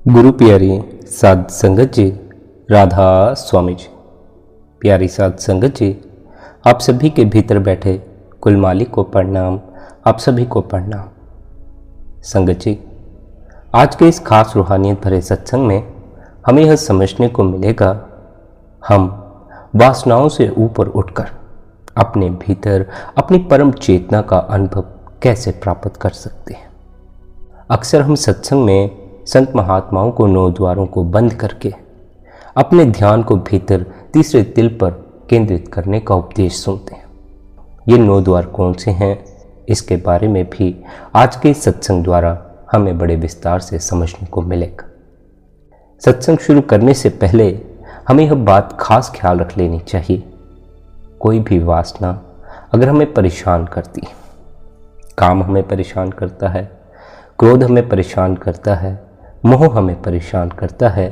गुरु प्यारी साध संगत जी, राधा स्वामी जी। प्यारी साध संगत जी, आप सभी के भीतर बैठे कुल मालिक को प्रणाम। आप सभी को प्रणाम। संगत जी, आज के इस खास रूहानियत भरे सत्संग में हमें यह समझने को मिलेगा, हम वासनाओं से ऊपर उठकर अपने भीतर अपनी परम चेतना का अनुभव कैसे प्राप्त कर सकते हैं। अक्सर हम सत्संग में संत महात्माओं को 9 द्वारों को बंद करके अपने ध्यान को भीतर तीसरे तिल पर केंद्रित करने का उपदेश सुनते हैं। ये 9 द्वार कौन से हैं, इसके बारे में भी आज के सत्संग द्वारा हमें बड़े विस्तार से समझने को मिलेगा। सत्संग शुरू करने से पहले हमें यह बात खास ख्याल रख लेनी चाहिए, कोई भी वासना अगर हमें परेशान करती है, काम हमें परेशान करता है, क्रोध हमें परेशान करता है, मोह हमें परेशान करता है,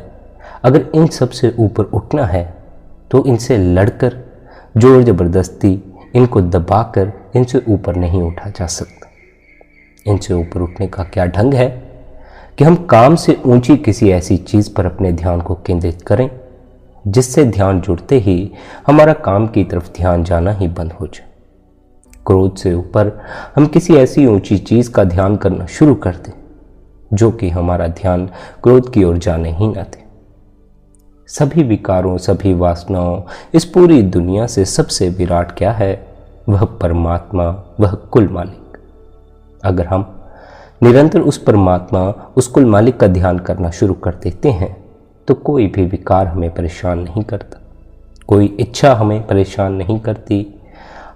अगर इन सब से ऊपर उठना है तो इनसे लड़कर जोर जबरदस्ती इनको दबाकर इनसे ऊपर नहीं उठा जा सकता। इनसे ऊपर उठने का क्या ढंग है कि हम काम से ऊंची किसी ऐसी चीज़ पर अपने ध्यान को केंद्रित करें जिससे ध्यान जुड़ते ही हमारा काम की तरफ ध्यान जाना ही बंद हो जाए। क्रोध से ऊपर हम किसी ऐसी ऊंची चीज़ का ध्यान करना शुरू कर दें जो कि हमारा ध्यान क्रोध की ओर जाने ही न दे। सभी विकारों, सभी वासनाओं, इस पूरी दुनिया से सबसे विराट क्या है? वह परमात्मा, वह कुल मालिक। अगर हम निरंतर उस परमात्मा, उस कुल मालिक का ध्यान करना शुरू कर देते हैं तो कोई भी विकार हमें परेशान नहीं करता, कोई इच्छा हमें परेशान नहीं करती,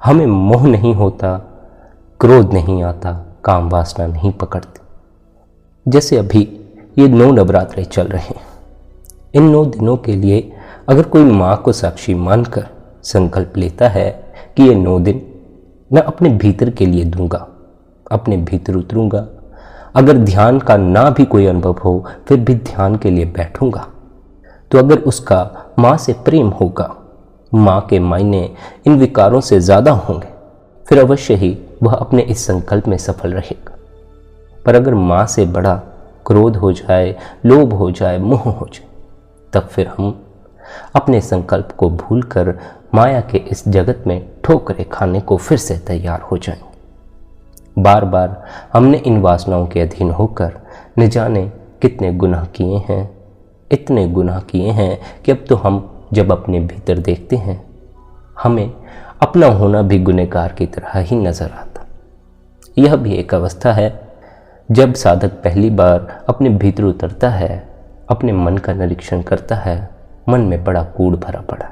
हमें मोह नहीं होता, क्रोध नहीं आता, काम वासना नहीं पकड़ती। जैसे अभी ये 9 नवरात्रे चल रहे हैं, इन 9 दिनों के लिए अगर कोई माँ को साक्षी मानकर संकल्प लेता है कि ये 9 दिन मैं अपने भीतर के लिए दूंगा, अपने भीतर उतरूंगा, अगर ध्यान का ना भी कोई अनुभव हो फिर भी ध्यान के लिए बैठूंगा, तो अगर उसका माँ से प्रेम होगा, माँ के मायने इन विकारों से ज़्यादा होंगे, फिर अवश्य ही वह अपने इस संकल्प में सफल रहेगा। पर अगर माँ से बड़ा क्रोध हो जाए, लोभ हो जाए, मोह हो जाए, तब फिर हम अपने संकल्प को भूलकर माया के इस जगत में ठोकरें खाने को फिर से तैयार हो जाएंगे। बार बार हमने इन वासनाओं के अधीन होकर न जाने कितने गुनाह किए हैं, इतने गुनाह किए हैं कि अब तो हम जब अपने भीतर देखते हैं हमें अपना होना भी गुनहगार की तरह ही नजर आता। यह भी एक अवस्था है जब साधक पहली बार अपने भीतर उतरता है, अपने मन का निरीक्षण करता है, मन में बड़ा कूड़ भरा पड़ा।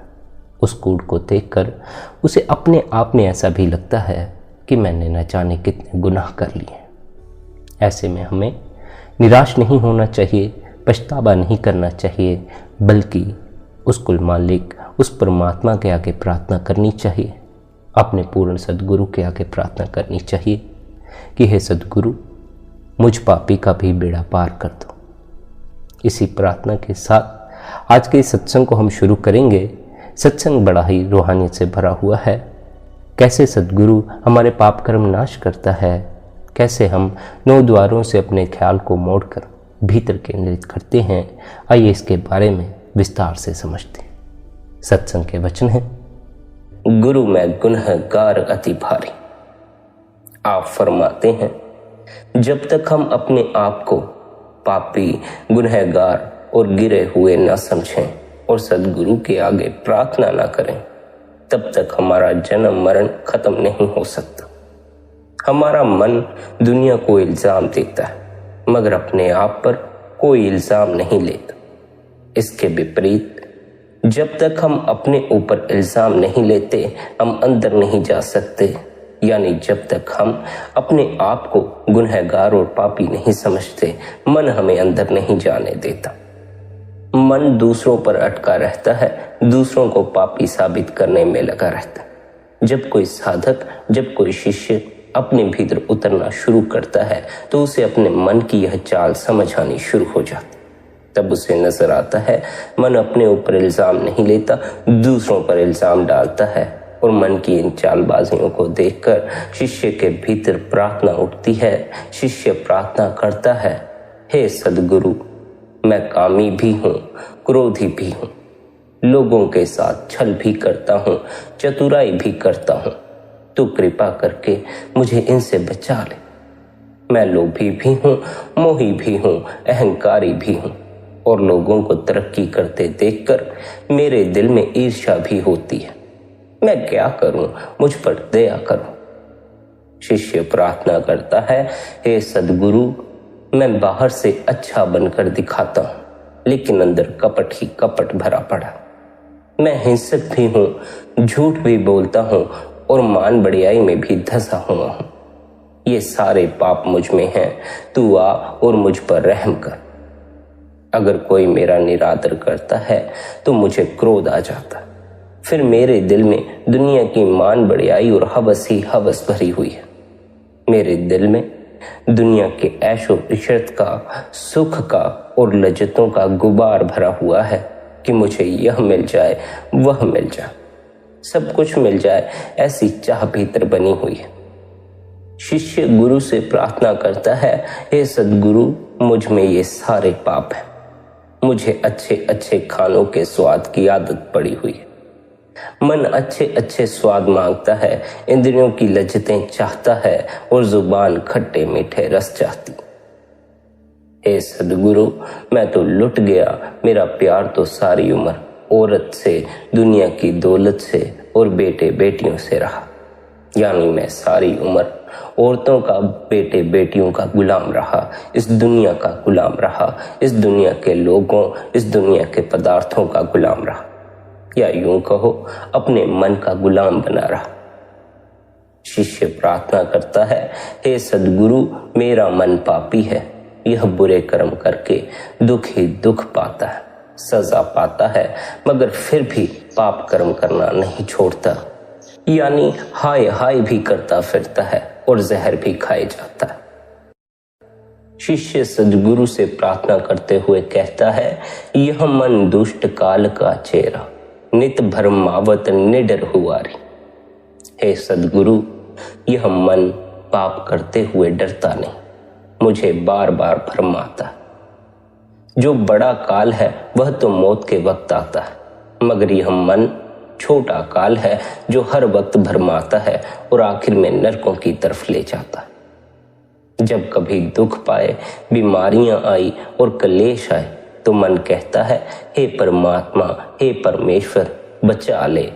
उस कूड़ को देखकर उसे अपने आप में ऐसा भी लगता है कि मैंने न जाने कितने गुनाह कर लिए। ऐसे में हमें निराश नहीं होना चाहिए, पछतावा नहीं करना चाहिए, बल्कि उस कुल मालिक, उस परमात्मा के आगे प्रार्थना करनी चाहिए, अपने पूर्ण सद्गुरु के आगे प्रार्थना करनी चाहिए कि हे सद्गुरु, मुझ पापी का भी बेड़ा पार कर दो। इसी प्रार्थना के साथ आज के सत्संग को हम शुरू करेंगे। सत्संग बड़ा ही रूहानियत से भरा हुआ है। कैसे सद्गुरु हमारे पाप कर्म नाश करता है, कैसे हम 9 द्वारों से अपने ख्याल को मोड़कर भीतर केंद्रित करते हैं, आइए इसके बारे में विस्तार से समझते हैं। सत्संग के वचन हैं, गुरु मैं गुनहगार अति भारी। आप फरमाते हैं, जब तक हम अपने आप को पापी, गुनहगार और गिरे हुए न समझें और सद्गुरु के आगे प्रार्थना न करें, तब तक हमारा जन्म मरण खत्म नहीं हो सकता। हमारा मन दुनिया को इल्जाम देता है मगर अपने आप पर कोई इल्जाम नहीं लेता। इसके विपरीत जब तक हम अपने ऊपर इल्जाम नहीं लेते हम अंदर नहीं जा सकते, यानी जब तक हम अपने आप को गुनहगार और पापी नहीं समझते मन हमें अंदर नहीं जाने देता। मन दूसरों पर अटका रहता है, दूसरों को पापी साबित करने में लगा रहता है। जब कोई साधक, जब कोई शिष्य अपने भीतर उतरना शुरू करता है तो उसे अपने मन की यह चाल समझ आनी शुरू हो जाती। तब उसे नजर आता है मन अपने ऊपर इल्जाम नहीं लेता, दूसरों पर इल्जाम डालता है, और मन की इन चालबाजियों को देखकर शिष्य के भीतर प्रार्थना उठती है। शिष्य प्रार्थना करता है, हे सद्गुरु, मैं कामी भी हूँ, क्रोधी भी हूँ, लोगों के साथ छल भी करता हूँ, चतुराई भी करता हूँ। तू कृपा करके मुझे इनसे बचा ले। मैं लोभी भी हूँ, मोही भी हूँ, अहंकारी भी हूँ, और लोगों को तरक्की करते देखकर मेरे दिल में ईर्ष्या भी होती है। मैं क्या करूं, मुझ पर दया करो। शिष्य प्रार्थना करता है, हे सद्गुरु, मैं बाहर से अच्छा बनकर दिखाता हूं, लेकिन अंदर कपट ही कपट भरा पड़ा। मैं हिंसक भी हूं, झूठ भी बोलता हूं, और मान बढ़ियाई में भी धंसा हुआ हूं। ये सारे पाप मुझ में हैं, तू आ और मुझ पर रहम कर। अगर कोई मेरा निरादर करता है तो मुझे क्रोध आ जाता। फिर मेरे दिल में दुनिया की मान बढ़ियाई और हवस ही हवस भरी हुई है। मेरे दिल में दुनिया के ऐशो इशरत का, सुख का और लज्जतों का गुबार भरा हुआ है कि मुझे यह मिल जाए, वह मिल जाए, सब कुछ मिल जाए, ऐसी चाह भीतर बनी हुई है। शिष्य गुरु से प्रार्थना करता है, हे सद्गुरु, मुझ में ये सारे पाप हैं। मुझे अच्छे अच्छे खानों के स्वाद की आदत पड़ी हुई है। मन अच्छे अच्छे स्वाद मांगता है, इंद्रियों की लज्जतें चाहता है, और जुबान खट्टे मीठे रस चाहती। हे सद्गुरु, मैं तो लुट गया। मेरा प्यार तो सारी उम्र औरत से, दुनिया की दौलत से और बेटे बेटियों से रहा। यानी मैं सारी उम्र औरतों का, बेटे बेटियों का गुलाम रहा, इस दुनिया का गुलाम रहा, इस दुनिया के लोगों, इस दुनिया के पदार्थों का गुलाम रहा, या यूं कहो अपने मन का गुलाम बना रहा। शिष्य प्रार्थना करता है, हे सद्गुरु, मेरा मन पापी है। यह बुरे कर्म करके दुख ही दुख पाता है, सजा पाता है, मगर फिर भी पाप कर्म करना नहीं छोड़ता। यानी हाय हाय भी करता फिरता है और जहर भी खाए जाता है। शिष्य सद्गुरु से प्रार्थना करते हुए कहता है, यह मन दुष्ट काल का चेहरा, नित भरमावत निडर हुआरी। हे सद्गुरु, यह मन पाप करते हुए डरता नहीं, मुझे बार बार भरमाता है। जो बड़ा काल है वह तो मौत के वक्त आता है, मगर यह मन छोटा काल है जो हर वक्त भरमाता है और आखिर में नरकों की तरफ ले जाता है। जब कभी दुख पाए, बीमारियां आई और कलेश आए, तो मन कहता है, हे परमात्मा, हे परमेश्वर, बचा ले,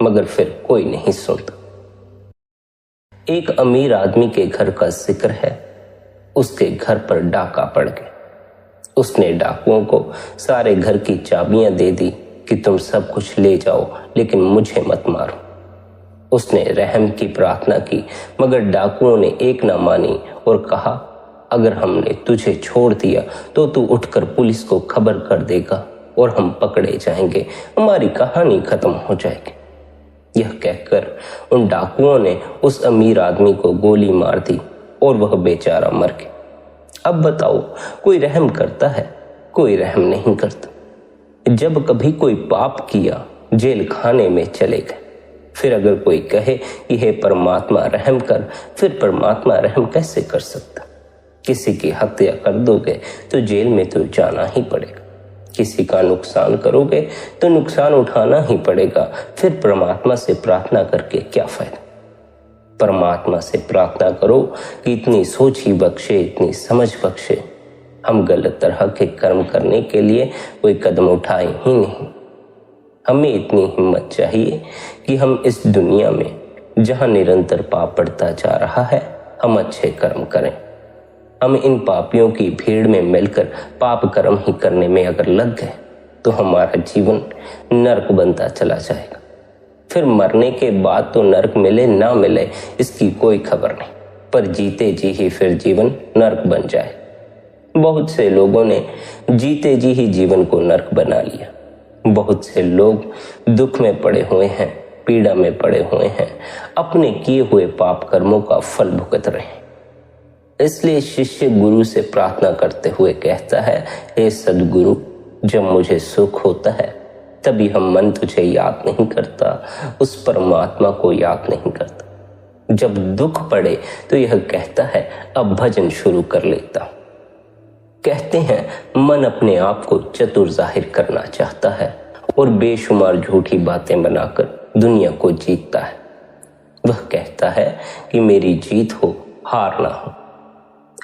मगर फिर कोई नहीं सुनता। एक अमीर आदमी के घर का जिक्र है। उसके घर पर डाका पड़ गया। उसने डाकुओं को सारे घर की चाबियां दे दी कि तुम सब कुछ ले जाओ, लेकिन मुझे मत मारो। उसने रहम की प्रार्थना की, मगर डाकुओं ने एक ना मानी और कहा, अगर हमने तुझे छोड़ दिया तो तू उठकर पुलिस को खबर कर देगा और हम पकड़े जाएंगे, हमारी कहानी खत्म हो जाएगी। यह कहकर उन डाकुओं ने उस अमीर आदमी को गोली मार दी और वह बेचारा मर गया। अब बताओ, कोई रहम करता है? कोई रहम नहीं करता। जब कभी कोई पाप किया, जेल खाने में चले गए। फिर अगर कोई कहे कि हे परमात्मा रहम कर, फिर परमात्मा रहम कैसे कर सकता? किसी की हत्या कर दोगे तो जेल में तो जाना ही पड़ेगा। किसी का नुकसान करोगे तो नुकसान उठाना ही पड़ेगा। फिर परमात्मा से प्रार्थना करके क्या फायदा? परमात्मा से प्रार्थना करो कि इतनी सोच ही बख्शे, इतनी समझ बख्शे। हम गलत तरह के कर्म करने के लिए कोई कदम उठाए ही नहीं। हमें इतनी हिम्मत चाहिए कि हम इस दुनिया में जहां निरंतर पाप बढ़ता जा रहा है, हम अच्छे कर्म करें। हम इन पापियों की भीड़ में मिलकर पाप कर्म ही करने में अगर लग गए तो हमारा जीवन नरक बनता चला जाएगा। फिर मरने के बाद तो नरक मिले ना मिले इसकी कोई खबर नहीं, पर जीते जी ही फिर जीवन नरक बन जाए। बहुत से लोगों ने जीते जी ही जीवन को नरक बना लिया। बहुत से लोग दुख में पड़े हुए हैं, पीड़ा में पड़े हुए हैं, अपने किए हुए पाप कर्मों का फल भुगत रहे हैं। इसलिए शिष्य गुरु से प्रार्थना करते हुए कहता है, हे सद्गुरु, जब मुझे सुख होता है तभी हम मन तुझे याद नहीं करता, उस परमात्मा को याद नहीं करता। जब दुख पड़े तो यह कहता है, अब भजन शुरू कर लेता हूं। कहते हैं मन अपने आप को चतुर जाहिर करना चाहता है और बेशुमार झूठी बातें बनाकर दुनिया को जीतता है। वह कहता है कि मेरी जीत हो, हार ना हो।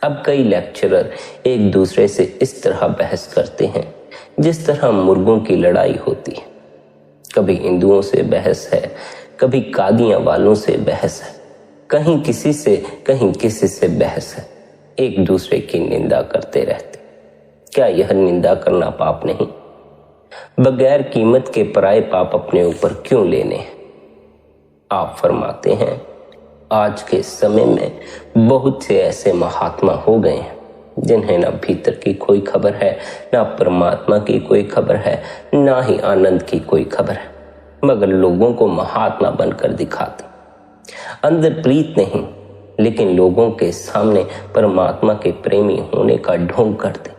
अब कई लेक्चरर एक दूसरे से इस तरह बहस करते हैं जिस तरह मुर्गों की लड़ाई होती है। कभी हिंदुओं से बहस है, कभी कादियां वालों से बहस है, कहीं किसी से बहस है। एक दूसरे की निंदा करते रहते। क्या यह निंदा करना पाप नहीं? बगैर कीमत के पराये पाप अपने ऊपर क्यों लेने हैं? आप फरमाते हैं आज के समय में बहुत से ऐसे महात्मा हो गए हैं जिन्हें ना भीतर की कोई खबर है, ना परमात्मा की कोई खबर है, ना ही आनंद की कोई खबर है, मगर लोगों को महात्मा बनकर दिखाते। अंदर प्रीत नहीं, लेकिन लोगों के सामने परमात्मा के प्रेमी होने का ढोंग करते।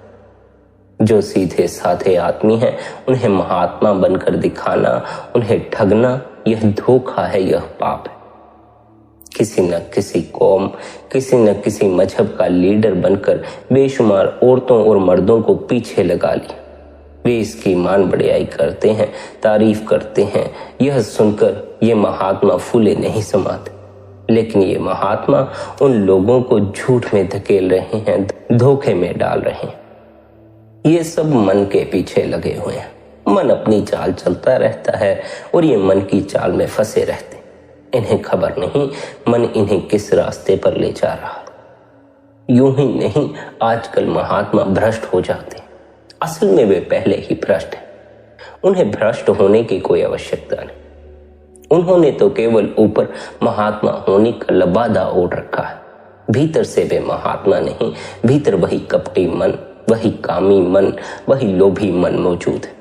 जो सीधे साधे आदमी हैं उन्हें महात्मा बनकर दिखाना, उन्हें ठगना, यह धोखा है, यह पाप है। किसी न किसी कौम, किसी न किसी मजहब का लीडर बनकर बेशुमार औरतों और मर्दों को पीछे लगा लिया। वे इसकी मान बढ़ियाई करते हैं, तारीफ करते हैं। यह सुनकर ये महात्मा फूले नहीं समाते, लेकिन ये महात्मा उन लोगों को झूठ में धकेल रहे हैं, धोखे में डाल रहे हैं। ये सब मन के पीछे लगे हुए हैं। मन अपनी चाल चलता रहता है और ये मन की चाल में फंसे रहते। इन्हें खबर नहीं मन इन्हें किस रास्ते पर ले जा रहा है। यूं ही नहीं, आजकल महात्मा भ्रष्ट हो जाते। असल में वे पहले ही भ्रष्ट हैं। उन्हें भ्रष्ट होने की कोई आवश्यकता नहीं। उन्होंने तो केवल ऊपर महात्मा होने का लबादा ओढ़ रखा है। भीतर से वे महात्मा नहीं, भीतर वही कपटी मन, वही कामी मन, वही लोभी मन मौजूद है।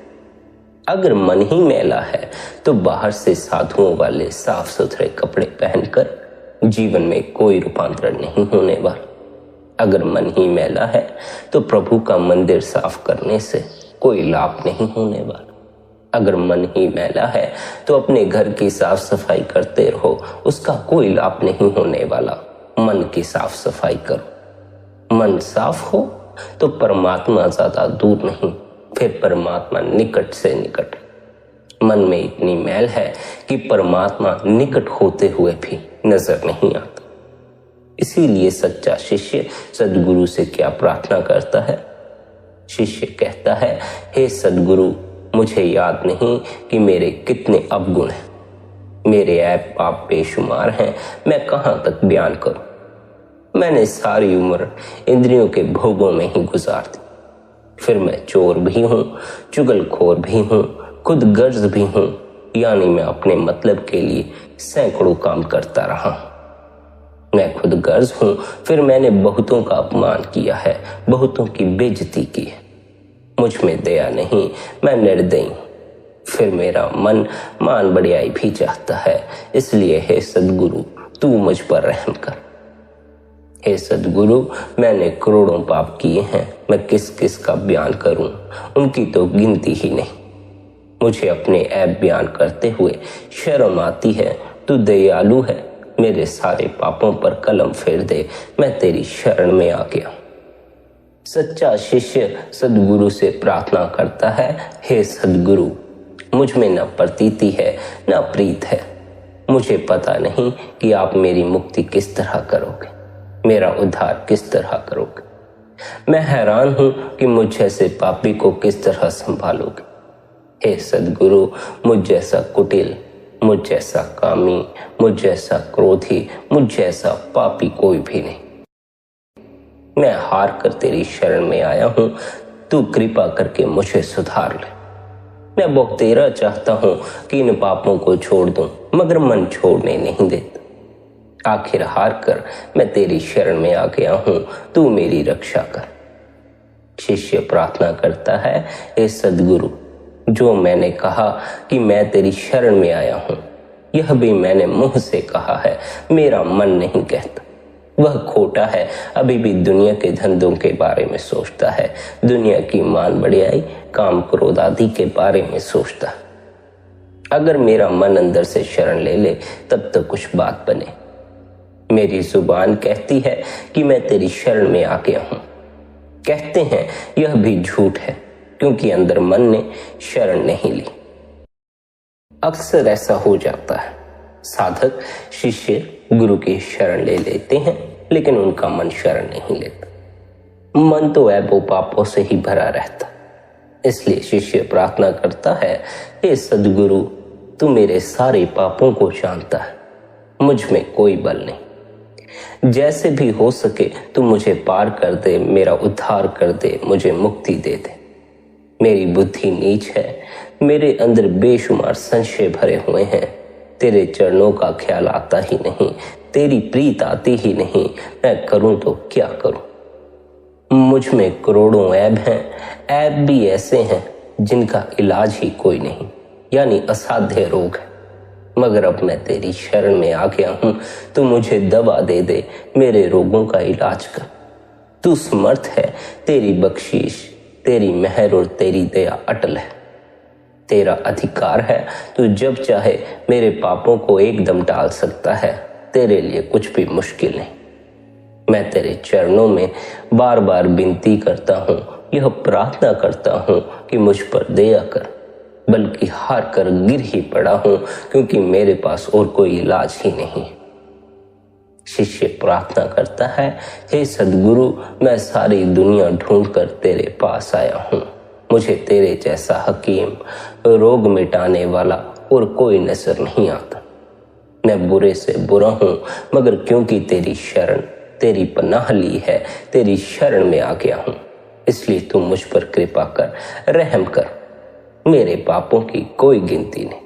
अगर मन ही मैला है तो बाहर से साधुओं वाले साफ सुथरे कपड़े पहनकर जीवन में कोई रूपांतरण नहीं होने वाला। अगर मन ही मैला है तो प्रभु का मंदिर साफ करने से कोई लाभ नहीं होने वाला। अगर मन ही मैला है तो अपने घर की साफ सफाई करते रहो, उसका कोई लाभ नहीं होने वाला। मन की साफ सफाई करो। मन साफ हो तो परमात्मा ज्यादा दूर नहीं, फिर परमात्मा निकट से निकट। मन में इतनी मैल है कि परमात्मा निकट होते हुए भी नजर नहीं आता। इसीलिए सच्चा शिष्य सद्गुरु से क्या प्रार्थना करता है? शिष्य कहता है, हे सद्गुरु, मुझे याद नहीं कि मेरे कितने अवगुण हैं। मेरे ऐब पाप बेशुमार हैं, मैं कहाँ तक बयान करूं। मैंने सारी उम्र इंद्रियों के भोगों में ही गुजार दी। फिर मैं चोर भी हूं, चुगलखोर भी हूं, खुद गर्ज भी हूं, यानी मैं अपने मतलब के लिए सैकड़ों काम करता रहा हूं। मैं खुद गर्ज हूं, फिर मैंने बहुतों का अपमान किया है, बहुतों की बेइज्जती की है। मुझ में दया नहीं, मैं निर्दयी हूं। फिर मेरा मन मान बढ़ियाई भी चाहता है, इसलिए हे सद्गुरु, तू मुझ पर रहम कर। हे सद्गुरु, मैंने करोड़ों पाप किए हैं, मैं किस किस का बयान करूं, उनकी तो गिनती ही नहीं। मुझे अपने ऐब बयान करते हुए शर्म आती है। तू दयालु है, मेरे सारे पापों पर कलम फेर दे, मैं तेरी शरण में आ गया। सच्चा शिष्य सद्गुरु से प्रार्थना करता है, हे सद्गुरु, मुझ में न प्रतीति है न प्रीत है। मुझे पता नहीं कि आप मेरी मुक्ति किस तरह करोगे, मेरा उद्धार किस तरह करोगे। मैं हैरान हूं कि मुझ जैसे पापी को किस तरह संभालोगे। हे सद्गुरु, मुझ जैसा कुटिल, मुझ जैसा कामी, मुझ जैसा क्रोधी, मुझ जैसा पापी कोई भी नहीं। मैं हार कर तेरी शरण में आया हूं, तू कृपा करके मुझे सुधार ले। मैं बहुत तेरा चाहता हूं कि इन पापों को छोड़ दूं, मगर मन छोड़ने नहीं देता। आखिर हार कर मैं तेरी शरण में आ गया हूं, तू मेरी रक्षा कर। शिष्य प्रार्थना करता है, हे सद्गुरु, जो मैंने कहा कि मैं तेरी शरण में आया हूं, यह भी मैंने मुंह से कहा है, मेरा मन नहीं कहता। वह खोटा है, अभी भी दुनिया के धंधों के बारे में सोचता है, दुनिया की मान बढ़ियाई, काम क्रोध आदि के बारे में सोचता है। अगर मेरा मन अंदर से शरण ले ले तब तो कुछ बात बने। मेरी जुबान कहती है कि मैं तेरी शरण में आ गया हूं। कहते हैं यह भी झूठ है, क्योंकि अंदर मन ने शरण नहीं ली। अक्सर ऐसा हो जाता है, साधक शिष्य गुरु की शरण ले लेते हैं, लेकिन उनका मन शरण नहीं लेता। मन तो ऐबों पापों से ही भरा रहता। इसलिए शिष्य प्रार्थना करता है, हे सद्गुरु, तू मेरे सारे पापों को जानता है, मुझ में कोई बल नहीं। जैसे भी हो सके तू मुझे पार कर दे, मेरा उद्धार कर दे, मुझे मुक्ति दे दे। मेरी बुद्धि नीच है, मेरे अंदर बेशुमार संशय भरे हुए हैं। तेरे चरणों का ख्याल आता ही नहीं, तेरी प्रीत आती ही नहीं। मैं करूं तो क्या करूं? मुझ में करोड़ों ऐब हैं, ऐब भी ऐसे हैं जिनका इलाज ही कोई नहीं, यानी असाध्य रोग है। मगर अब मैं तेरी शरण में आ गया हूं, तू मुझे दवा दे दे, मेरे रोगों का इलाज कर। तू समर्थ है, तेरी बख्शीश, तेरी मेहर और तेरी दया अटल है। तेरा अधिकार है, तू जब चाहे मेरे पापों को एकदम टाल सकता है। तेरे लिए कुछ भी मुश्किल नहीं। मैं तेरे चरणों में बार बार विनती करता हूँ, यह प्रार्थना करता हूँ कि मुझ पर दया कर, बल्कि हार कर गिर ही पड़ा हूँ, क्योंकि मेरे पास और कोई इलाज ही नहीं। शिष्य प्रार्थना करता है, हे सद्गुरु, मैं सारी दुनिया ढूंढ कर तेरे पास आया हूँ। मुझे तेरे जैसा हकीम, रोग मिटाने वाला और कोई नजर नहीं आता। मैं बुरे से बुरा हूँ, मगर क्योंकि तेरी शरण, तेरी पनाह ली है, तेरी शरण में आ गया हूँ। इसलिए तू मुझ पर कृपा कर, रहम कर। मेरे पापों की कोई गिनती नहीं।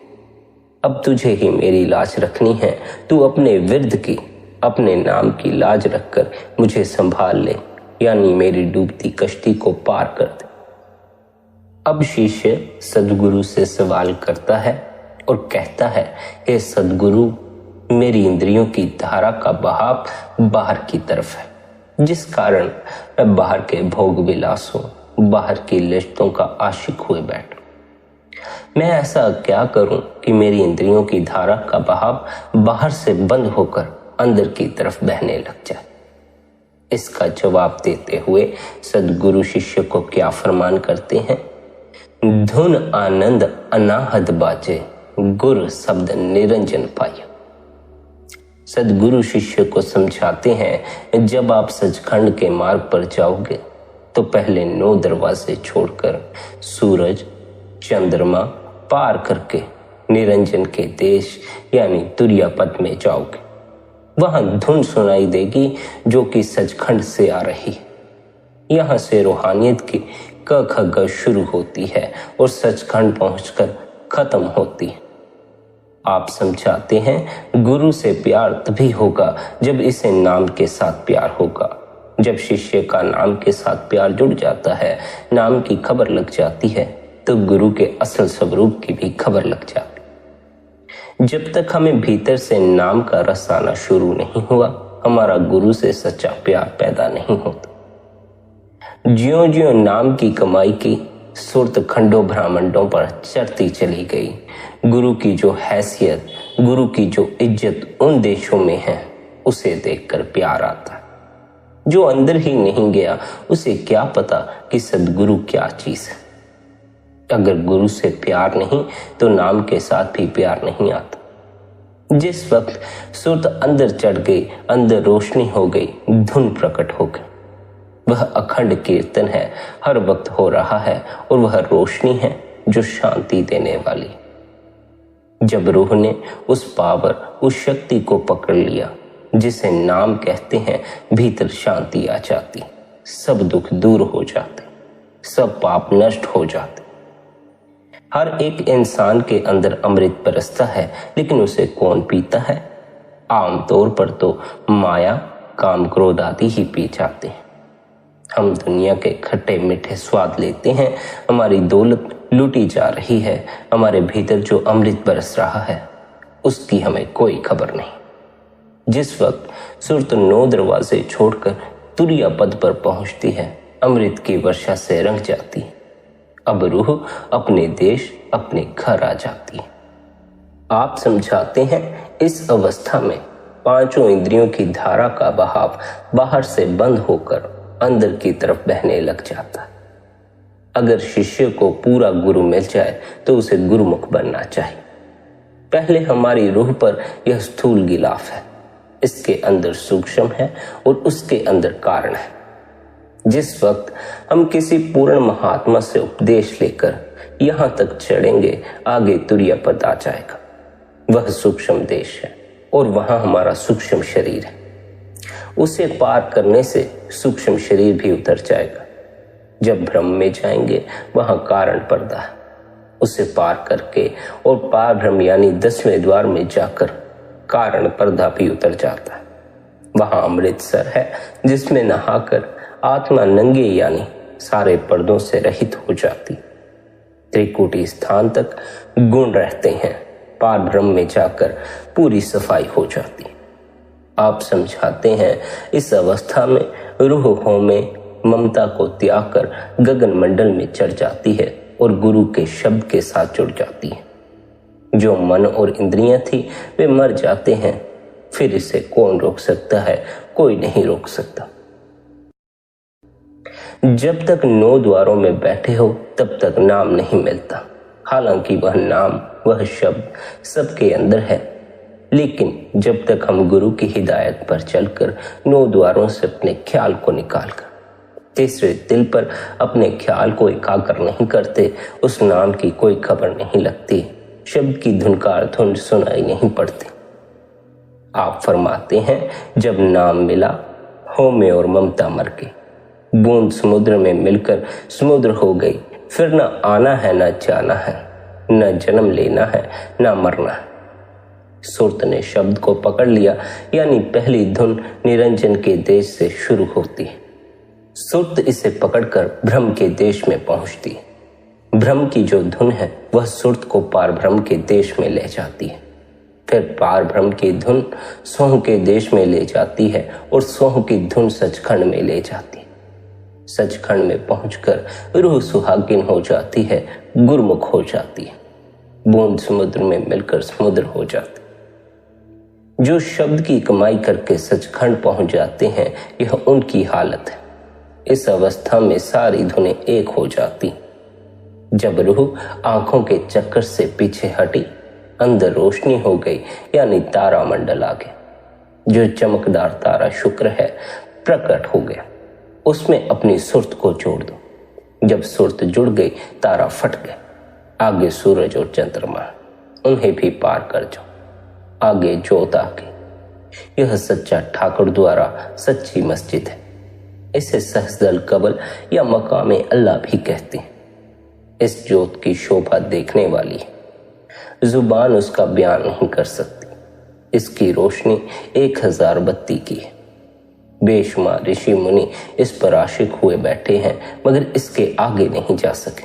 अब तुझे ही मेरी लाज रखनी है। तू अपने विरुद्ध की, अपने नाम की लाज रखकर मुझे संभाल ले, यानी मेरी डूबती कश्ती को पार कर दे। अब शिष्य सद्गुरु से सवाल करता है और कहता है, हे सद्गुरु, मेरी इंद्रियों की धारा का बहाव बाहर की तरफ है, जिस कारण मैं बाहर के भोग विलासों, बाहर की लिश्तों का आशिक हुए बैठूं। मैं ऐसा क्या करूं कि मेरी इंद्रियों की धारा का बहाव बाहर से बंद होकर अंदर की तरफ बहने लग जाए? इसका जवाब देते हुए सद्गुरु शिष्य को क्या फरमान करते हैं? धुन आनंद अनाहद बाजे, गुर शब्द निरंजन पाया। सद्गुरु शिष्य को समझाते हैं, जब आप सचखंड के मार्ग पर जाओगे तो पहले 9 दरवाजे छोड़कर सूरज चंद्रमा पार करके निरंजन के देश यानी तुर्यापद में जाओगे। वहां धुन सुनाई देगी जो कि सचखंड से आ रही है। यहां से रूहानियत की क ख ग शुरू होती है और सचखंड पहुंचकर खत्म होती है। आप समझाते हैं, गुरु से प्यार तभी होगा जब इसे नाम के साथ प्यार होगा। जब शिष्य का नाम के साथ प्यार जुड़ जाता है, नाम की खबर लग जाती है, तो गुरु के असल स्वरूप की भी खबर लग जाती। जब तक हमें भीतर से नाम का रस आना शुरू नहीं हुआ, हमारा गुरु से सच्चा प्यार पैदा नहीं होता। ज्यों ज्यों नाम की कमाई की सुरत खंडों ब्रह्मांडों पर चढ़ती चली गई, गुरु की जो हैसियत, गुरु की जो इज्जत उन देशों में है, उसे देखकर प्यार आता है। जो अंदर ही नहीं गया, उसे क्या पता कि सद्गुरु क्या चीज है। अगर गुरु से प्यार नहीं तो नाम के साथ भी प्यार नहीं आता। जिस वक्त सुरत अंदर चढ़ गई, अंदर रोशनी हो गई, धुन प्रकट हो गई, वह अखंड कीर्तन है, हर वक्त हो रहा है, और वह रोशनी है जो शांति देने वाली। जब रूह ने उस पावर, उस शक्ति को पकड़ लिया जिसे नाम कहते हैं, भीतर शांति आ जाती, सब दुख दूर हो जाते, सब पाप नष्ट हो जाते। हर एक इंसान के अंदर अमृत बरसता है, लेकिन उसे कौन पीता है? आमतौर पर तो माया, काम, क्रोध आदि ही पी जाते हैं। हम दुनिया के खट्टे मीठे स्वाद लेते हैं, हमारी दौलत लूटी जा रही है, हमारे भीतर जो अमृत बरस रहा है उसकी हमें कोई खबर नहीं। जिस वक्त सुरत 9 दरवाजे छोड़कर तुरिया पद पर पहुंचती है, अमृत की वर्षा से रंग जाती है। अब रूह अपने देश, अपने घर आ जाती है। आप समझाते हैं, इस अवस्था में 5 इंद्रियों की धारा का बहाव बाहर से बंद होकर अंदर की तरफ बहने लग जाता है। अगर शिष्य को पूरा गुरु मिल जाए तो उसे गुरुमुख बनना चाहिए। पहले हमारी रूह पर यह स्थूल गिलाफ है, इसके अंदर सूक्ष्म है और उसके अंदर कारण है। जिस वक्त हम किसी पूर्ण महात्मा से उपदेश लेकर यहां तक चढ़ेंगे, आगे तुरीय पद आ जाएगा। वह सूक्ष्म देश है और वहां हमारा सूक्ष्म शरीर है। उसे पार करने से सूक्ष्म शरीर भी उतर जाएगा। जब ब्रह्म में जाएंगे वहां कारण पर्दा है। उसे पार करके और पार ब्रह्म यानी 10वें द्वार में जाकर कारण पर्दा भी उतर जाता है। वहां अमृतसर है जिसमें नहाकर आत्मा नंगे यानी सारे पर्दों से रहित हो जाती। त्रिकुटी स्थान तक गुण रहते हैं, पार ब्रह्म में जाकर पूरी सफाई हो जाती। आप समझाते हैं इस अवस्था में रूह हो में ममता को त्याग कर गगन मंडल में चढ़ जाती है और गुरु के शब्द के साथ जुड़ जाती है। जो मन और इंद्रियां थी वे मर जाते हैं। फिर इसे कौन रोक सकता है? कोई नहीं रोक सकता। जब तक 9 द्वारों में बैठे हो तब तक नाम नहीं मिलता। हालांकि वह नाम, वह शब्द सबके अंदर है, लेकिन जब तक हम गुरु की हिदायत पर चलकर 9 द्वारों से अपने ख्याल को निकालकर तीसरे दिल पर अपने ख्याल को एकाग्र नहीं करते, उस नाम की कोई खबर नहीं लगती, शब्द की धुनकार धुन सुनाई नहीं पड़ती। आप फरमाते हैं जब नाम मिला, हो में और ममता मर गई। बूंद समुद्र में मिलकर समुद्र हो गई। फिर न आना है न जाना है, न जन्म लेना है न मरना है। सुरत ने शब्द को पकड़ लिया, यानी पहली धुन निरंजन के देश से शुरू होती है। सुरत इसे पकड़कर ब्रह्म के देश में पहुंचती है। ब्रह्म की जो धुन है वह सुरत को पार ब्रह्म के देश में ले जाती है। फिर पार ब्रह्म की धुन सोह के देश में ले जाती है और सोह की धुन सचखंड में ले जाती है। सचखंड में पहुंचकर रूह सुहागिन हो जाती है, गुरमुख हो जाती है। बूंद समुद्र में मिलकर समुद्र हो जाती। जो शब्द की कमाई करके सचखंड पहुंच जाते हैं, यह उनकी हालत है। इस अवस्था में सारी धुनें एक हो जाती। जब रूह आंखों के चक्कर से पीछे हटी, अंदर रोशनी हो गई, यानी तारा मंडल आ गया। जो चमकदार तारा शुक्र है प्रकट हो गया। उसमें अपनी सुरत को जोड़ दो। जब सुरत जुड़ गई, तारा फट गया। आगे सूरज और चंद्रमा, उन्हें भी पार कर जाओ। आगे जोत आ गई। यह सच्चा ठाकुर द्वारा सच्ची मस्जिद है। इसे सहस्दल कबल या मकाम अल्लाह भी कहते हैं। इस जोत की शोभा देखने वाली है, जुबान उसका बयान नहीं कर सकती। इसकी रोशनी 1000 बत्ती की है। बेशुमार ऋषि मुनि इस पर आशिक हुए बैठे हैं, मगर इसके आगे नहीं जा सके।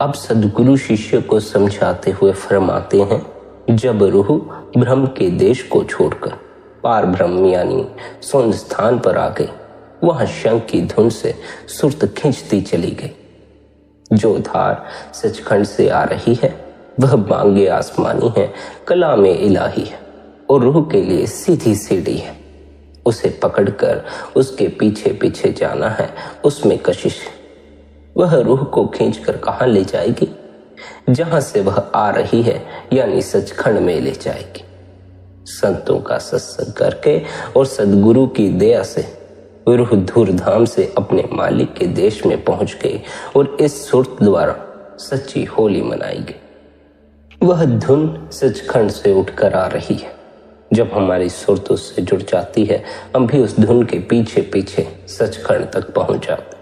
अब सदगुरु शिष्य को समझाते हुए फरमाते हैं, जब रूह ब्रह्म के देश को छोड़कर पार ब्रह्म यानी शून्य स्थान पर आ गई, वहां शंख की धुन से सुरत खींचती चली गई। जो धार सचखंड से आ रही है वह बांगे आसमानी है, कलाम इलाही है और रूह के लिए सीधी सीढ़ी है। उसे पकड़कर उसके पीछे पीछे जाना है, उसमें कशिश। वह रूह को खींचकर कहाँ ले जाएगी? जहां से वह आ रही है, यानी सचखंड में ले जाएगी। संतों का सत्संग करके और सदगुरु की दया से रूह धूर्धाम से अपने मालिक के देश में पहुंच गई और इस सुरत द्वारा सच्ची होली मनाई गई। वह धुन सचखंड से उठकर आ रही है। जब हमारी सुरत उससे जुड़ जाती है, हम भी उस धुन के पीछे पीछे सचखंड तक पहुंच जाते।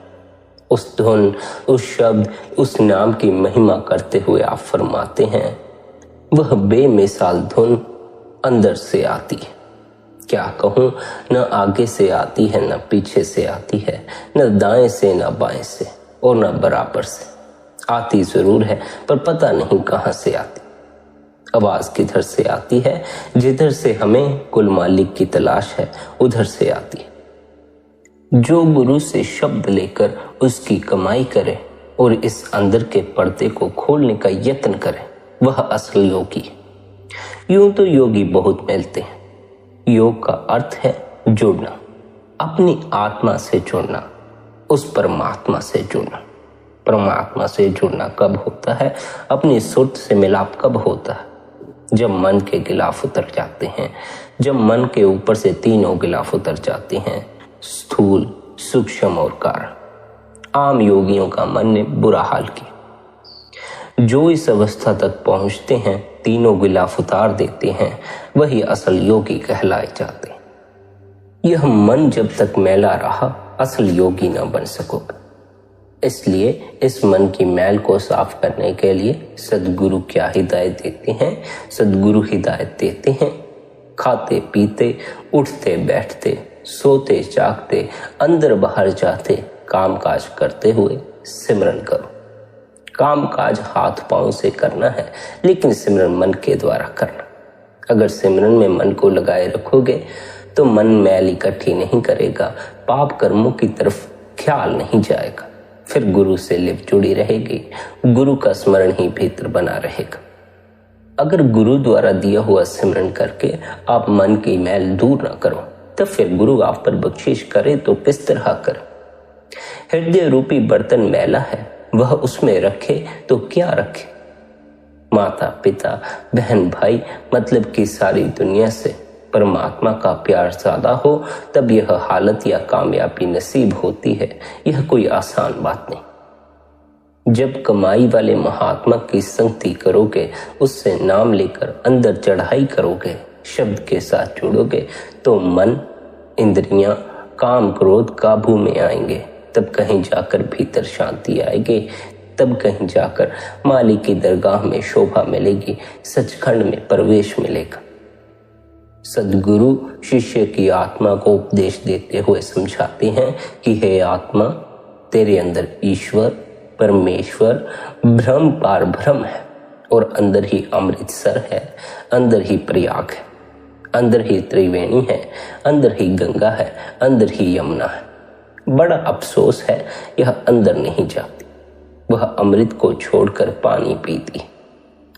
उस धुन, उस शब्द, उस नाम की महिमा करते हुए आप फरमाते हैं, वह बेमिसाल धुन अंदर से आती है। क्या कहूं, न आगे से आती है, न पीछे से आती है, न दाएं से न बाएं से और न बराबर से। आती जरूर है पर पता नहीं कहां से आती। आवाज किधर से आती है? जिधर से हमें कुल मालिक की तलाश है, उधर से आती है। जो गुरु से शब्द लेकर उसकी कमाई करे और इस अंदर के पर्दे को खोलने का यत्न करे, वह असल योगी है। यूं तो योगी बहुत मिलते हैं। योग का अर्थ है जुड़ना। अपनी आत्मा से जुड़ना, उस परमात्मा से जुड़ना। परमात्मा से जुड़ना कब होता है? अपनी सुर्त से मिलाप कब होता है? जब मन के गिलाफ उतर जाते हैं, जब मन के ऊपर से तीनों गिलाफ उतर जाते हैं, स्थूल, सूक्ष्म और कारण। आम योगियों का मन ने बुरा हाल किया। जो इस अवस्था तक पहुंचते हैं, तीनों गिलाफ उतार देते हैं, वही असल योगी कहलाए जाते हैं। यह मन जब तक मैला रहा, असल योगी न बन सकोगे। इसलिए इस मन की मैल को साफ करने के लिए सद्गुरु क्या हिदायत देते हैं? सद्गुरु हिदायत देते हैं, खाते पीते, उठते बैठते, सोते जागते, अंदर बाहर जाते, काम काज करते हुए सिमरन करो। काम काज हाथ पांव से करना है, लेकिन सिमरन मन के द्वारा करना। अगर सिमरन में मन को लगाए रखोगे तो मन मैल इकट्ठी नहीं करेगा, पाप कर्मों की तरफ ख्याल नहीं जाएगा। फिर गुरु से लिप जुड़ी रहेगी, गुरु का स्मरण ही भीतर बना रहेगा। अगर गुरु द्वारा दिया हुआ सिमरन करके आप मन की मैल दूर ना करो, तो फिर गुरु आप पर बख्शिश करे तो किस तरह करे? हृदय रूपी बर्तन मैला है, वह उसमें रखे तो क्या रखे? माता पिता बहन भाई मतलब की सारी दुनिया से परमात्मा का प्यार ज्यादा हो, तब यह हालत या कामयाबी नसीब होती है। यह कोई आसान बात नहीं। जब कमाई वाले महात्मा की संगति करोगे, उससे नाम लेकर अंदर चढ़ाई करोगे, शब्द के साथ जुड़ोगे, तो मन, इंद्रियां, काम क्रोध काबू में आएंगे। तब कहीं जाकर भीतर शांति आएगी, तब कहीं जाकर मालिक की दरगाह में शोभा मिलेगी, सचखंड में प्रवेश मिलेगा। सद्गुरु शिष्य की आत्मा को उपदेश देते हुए समझाते हैं कि हे आत्मा, तेरे अंदर ईश्वर, परमेश्वर, भ्रम पार भ्रम है, और अंदर ही अमृतसर है, अंदर ही प्रयाग है, अंदर ही त्रिवेणी है, अंदर ही गंगा है, अंदर ही यमुना है। बड़ा अफसोस है, यह अंदर नहीं जाती, वह अमृत को छोड़कर पानी पीती।